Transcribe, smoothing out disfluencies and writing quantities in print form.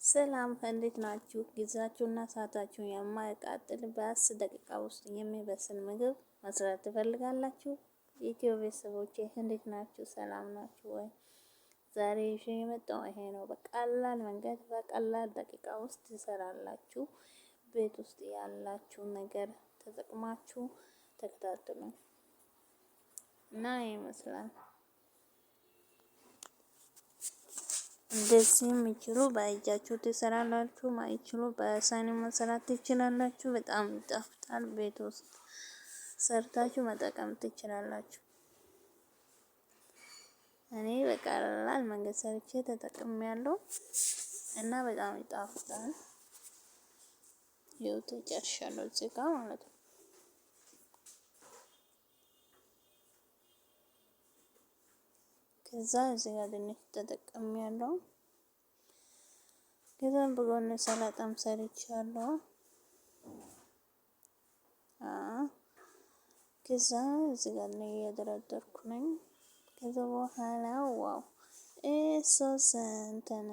ሰላም እንዴት ናችሁ? ጊዜያችሁና ሰዓታችሁን የማያቃጥል በ10 ደቂቃ ውስጥ የሚበስል ምግብ መስራት ትፈልጋላችሁ? የኢትዮ ቤተሰቦቼ እንዴት ናችሁ? ሰላም ናችሁ ወይ? ዛሬ ይዤ የመጣው ይሄ ነው። በቀላል መንገድ በቀላል ደቂቃ ውስጥ ትሰራላችሁ። ቤት ውስጥ ያላችሁ ነገር ተጠቅማችሁ ተከታተሉ እና ይመስላል። እንደዚህ የሚችሉ በእጃችሁ ትሰራላችሁ፣ ማይችሉ በሳህን መስራት ትችላላችሁ። በጣም ይጣፍጣል። ቤት ውስጥ ሰርታችሁ መጠቀም ትችላላችሁ። እኔ በቀላል መንገድ ሰርቼ ተጠቅሜያለሁ እና በጣም ይጣፍጣል። ይኸው ጨርሻለሁ እዚህ ጋር ማለት ነው። ከዛ እዚህ ጋር ድንች ተጠቅሜያለሁ። ከዛ በጎን ሰላጣም ሰርቻለሁ። ከዛ እዚህ ጋር ነው እያደረደርኩ ነኝ። ከዛ በኋላ ዋው ሶስ እንትን